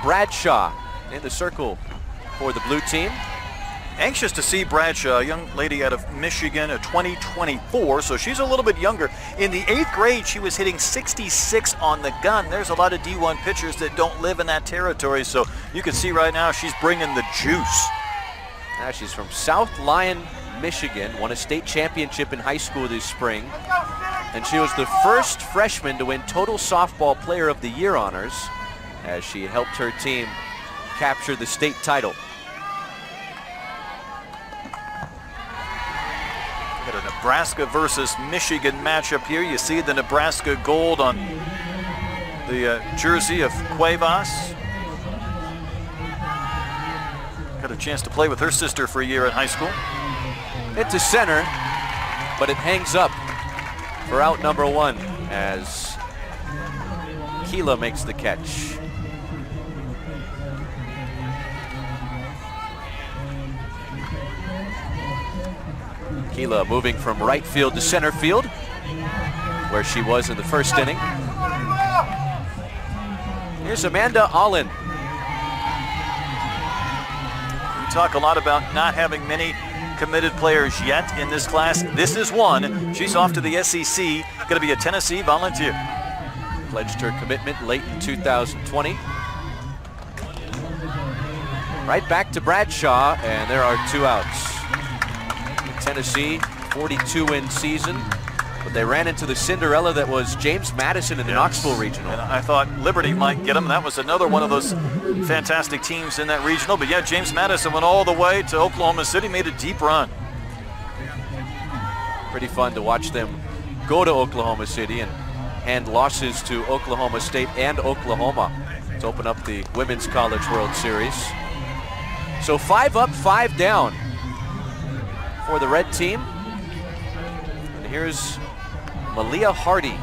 Bradshaw in the circle for the blue team. Anxious to see Bradshaw, a young lady out of Michigan, a 2024, so she's a little bit younger. In the 8th grade, she was hitting 66 on the gun. There's a lot of D1 pitchers that don't live in that territory, so you can see right now she's bringing the juice. Now she's from South Lyon, Michigan, won a state championship in high school this spring, and she was the first freshman to win Total Softball Player of the Year honors as she helped her team capture the state title. Got a Nebraska versus Michigan matchup here. You see the Nebraska gold on the jersey of Cuevas. Got a chance to play with her sister for a year in high school. Hit to center, but it hangs up for out number 1 as Keela makes the catch. Keela moving from right field to center field, where she was in the first inning. Here's Amanda Allen. We talk a lot about not having many committed players yet in this class. This is one. She's off to the SEC, going to be a Tennessee Volunteer. Pledged her commitment late in 2020. Right back to Bradshaw, and there are 2 outs. Tennessee, 42-win season, but they ran into the Cinderella that was James Madison in the Knoxville Regional. And I thought Liberty might get them. That was another one of those fantastic teams in that regional. But yeah, James Madison went all the way to Oklahoma City, made a deep run. Pretty fun to watch them go to Oklahoma City and hand losses to Oklahoma State and Oklahoma to open up the Women's College World Series. So 5 up, 5 down for the red team. And here's Malia Hardy.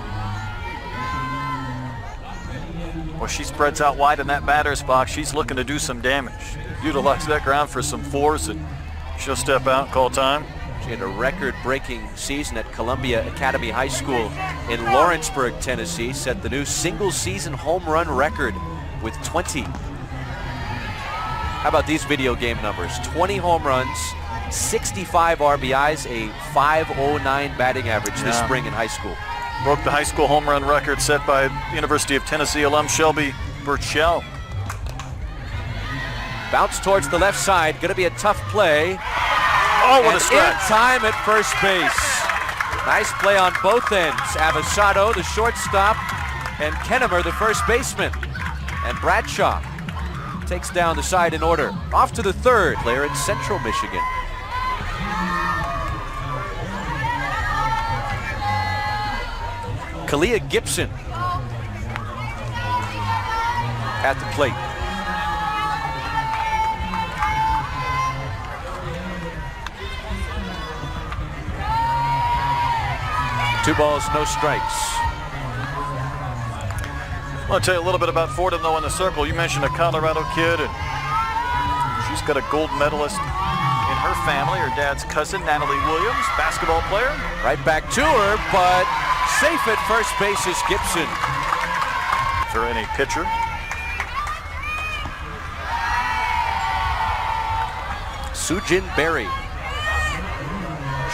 Well, she spreads out wide in that batter's box. She's looking to do some damage. Utilize that ground for some fours, and she'll step out, call time. She had a record-breaking season at Columbia Academy High School in Lawrenceburg, Tennessee. Set the new single-season home run record with 20. How about these video game numbers? 20 home runs, 65 RBIs, a .509 batting average this spring in high school. Broke the high school home run record set by University of Tennessee alum Shelby Burchell. Bounce towards the left side, gonna be a tough play. Oh, what a stretch. In time at first base. Nice play on both ends. Avasado, the shortstop, and Kennemer, the first baseman. And Bradshaw takes down the side in order. Off to the third, player in Central Michigan. Kalia Gibson at the plate. Two balls, no strikes. I want to tell you a little bit about Fordham, though, in the circle. You mentioned a Colorado kid, and she's got a gold medalist in her family. Her dad's cousin, Natalie Williams, basketball player. Right back to her, but safe at first base is Gibson. For any pitcher. Sujin Berry.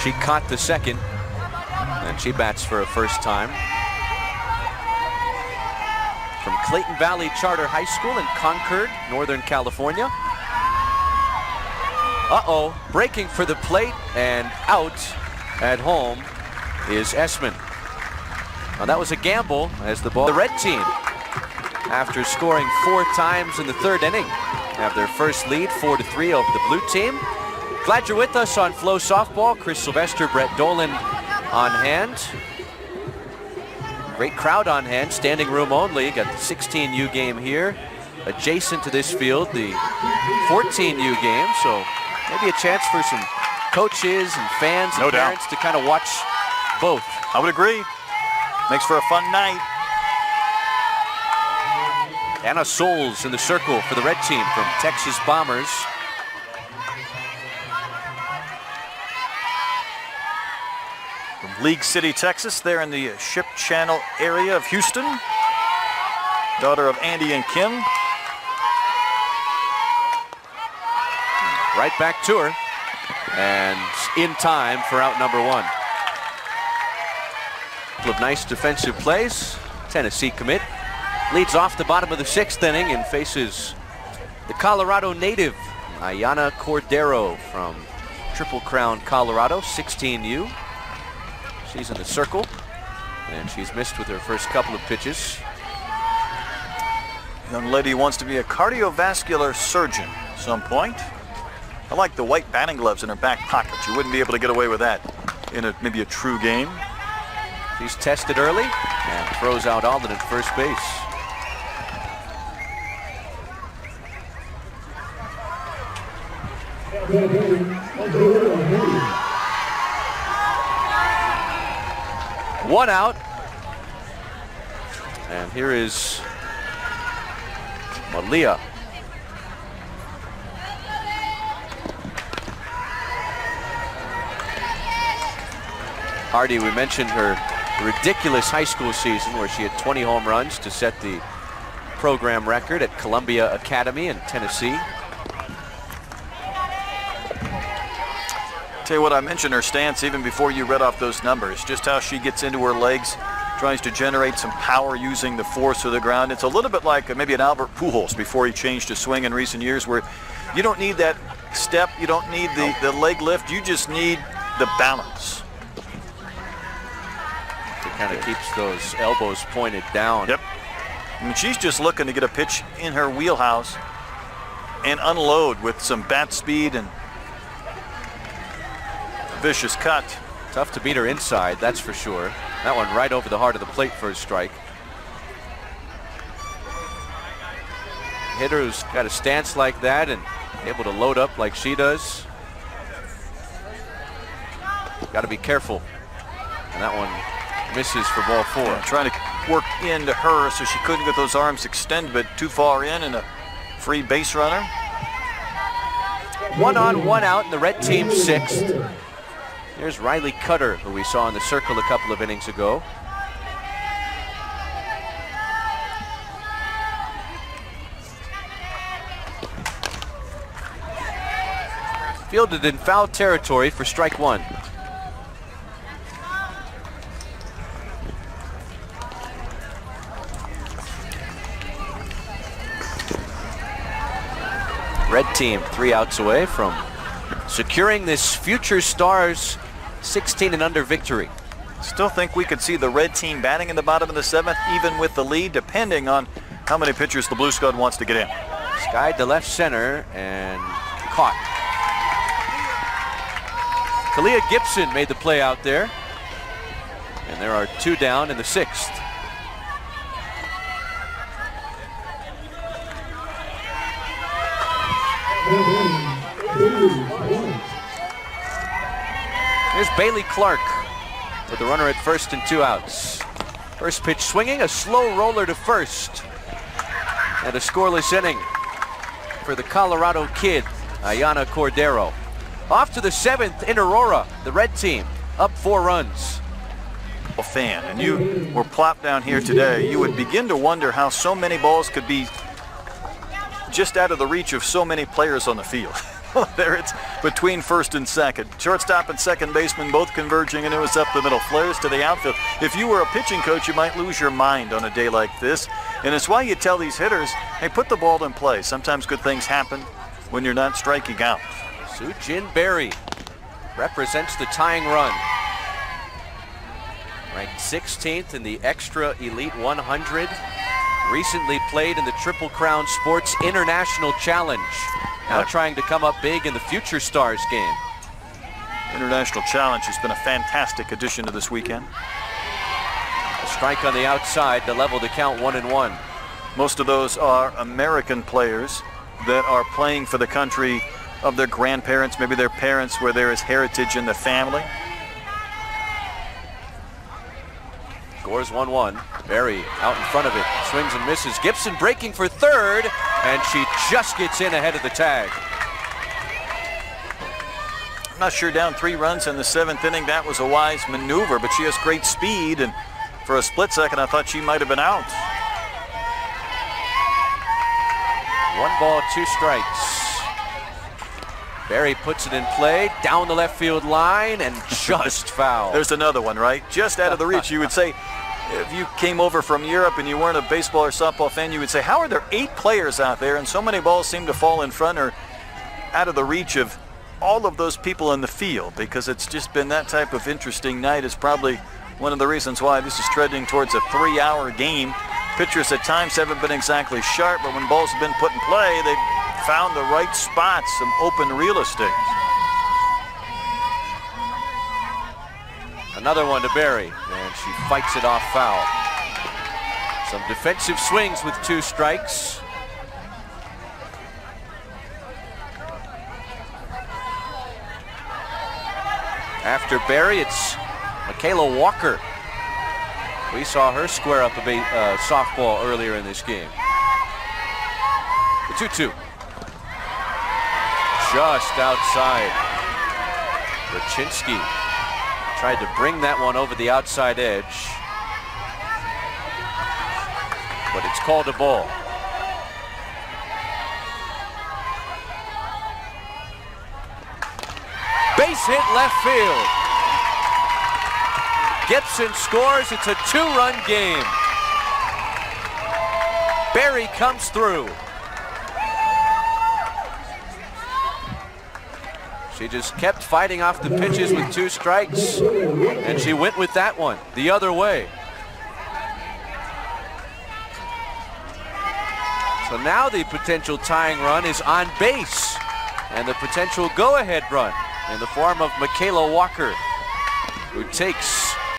She caught the second, and she bats for a first time. From Clayton Valley Charter High School in Concord, Northern California. Uh-oh, breaking for the plate, and out at home is Essman. Now that was a gamble as the red team, after scoring 4 times in the third inning, have their first lead 4-3 over the blue team. Glad you're with us on Flow Softball. Chris Sylvester, Brett Dolan on hand. Great crowd on hand, standing room only. Got the 16U game here. Adjacent to this field, the 14U game. So maybe a chance for some coaches and fans and parents to kind of watch both. I would agree. Makes for a fun night. Anna Souls in the circle for the red team from Texas Bombers. From League City, Texas, there in the Ship Channel area of Houston. Daughter of Andy and Kim. right back to her. And in time for out number one. Couple of nice defensive plays. Tennessee commit leads off the bottom of the 6th inning and faces the Colorado native, Ayana Cordero from Triple Crown, Colorado, 16U. She's in the circle, and she's missed with her first couple of pitches. Young lady wants to be a cardiovascular surgeon at some point. I like the white batting gloves in her back pocket. You wouldn't be able to get away with that in maybe a true game. She's tested early and throws out Alden at first base. One out. And here is Malia. Hardy, we mentioned her ridiculous high school season where she had 20 home runs to set the program record at Columbia Academy in Tennessee. Tell you what, I mentioned her stance even before you read off those numbers, just how she gets into her legs, tries to generate some power using the force of the ground. It's a little bit like maybe an Albert Pujols before he changed his swing in recent years, where you don't need that step, you don't need the leg lift, you just need the balance. It kind of keeps those elbows pointed down. Yep. I mean, she's just looking to get a pitch in her wheelhouse and unload with some bat speed and vicious cut. Tough to beat her inside, that's for sure. That one right over the heart of the plate for a strike. Hitter who's got a stance like that and able to load up like she does. Got to be careful. And that one misses for ball 4. Yeah, trying to work into her so she couldn't get those arms extended, but too far in and a free base runner. 1 on, 1 out in the red team 6th. Here's Riley Cutter, who we saw in the circle a couple of innings ago. Fielded in foul territory for strike 1. Red team 3 outs away from securing this Future Stars 16 and under victory. Still think we could see the red team batting in the bottom of the 7th, even with the lead, depending on how many pitchers the Blue Scud wants to get in. Skied to left center and caught. Kalia Gibson made the play out there. And there are 2 down in the 6th. Here's Bailey Clark with the runner at first and 2 outs. First pitch swinging, a slow roller to first. And a scoreless inning for the Colorado kid, Ayana Cordero. Off to the 7th in Aurora, the red team, up 4 runs. A fan, and you were plopped down here today, you would begin to wonder how so many balls could be just out of the reach of so many players on the field. There it's between first and second. Shortstop and second baseman both converging, and it was up the middle. Flares to the outfield. If you were a pitching coach, you might lose your mind on a day like this. And it's why you tell these hitters, hey, put the ball in play. Sometimes good things happen when you're not striking out. Soo-Jin Berry represents the tying run. Ranked 16th in the Extra Elite 100. Recently played in the Triple Crown Sports International Challenge. Now trying to come up big in the Future Stars game. International Challenge has been a fantastic addition to this weekend. A strike on the outside to level the count 1-1. Most of those are American players that are playing for the country of their grandparents, maybe their parents, where there is heritage in the family. Scores 1-1. Berry out in front of it. Swings and misses. Gibson breaking for third, and she just gets in ahead of the tag. I'm not sure down 3 runs in the 7th inning that was a wise maneuver, but she has great speed, and for a split second I thought she might have been out. 1 ball, 2 strikes. Berry puts it in play, down the left field line, and just foul. There's another one, right? Just out of the reach. You would say, if you came over from Europe and you weren't a baseball or softball fan, you would say, how are there 8 players out there and so many balls seem to fall in front or out of the reach of all of those people in the field? Because it's just been that type of interesting night. Is probably one of the reasons why this is trending towards a 3-hour game. Pitchers at times haven't been exactly sharp, but when balls have been put in play, they've found the right spots, some open real estate. Another one to Berry, and she fights it off foul. Some defensive swings with 2 strikes. After Berry, it's Michaela Walker. We saw her square up a softball earlier in this game. The 2-2. Just outside. Raczynski tried to bring that one over the outside edge, but it's called a ball. Base hit left field. Gibson scores. It's a 2-run game. Berry comes through. She just kept fighting off the pitches with 2 strikes, and she went with that one the other way. So now the potential tying run is on base, and the potential go-ahead run in the form of Michaela Walker, who takes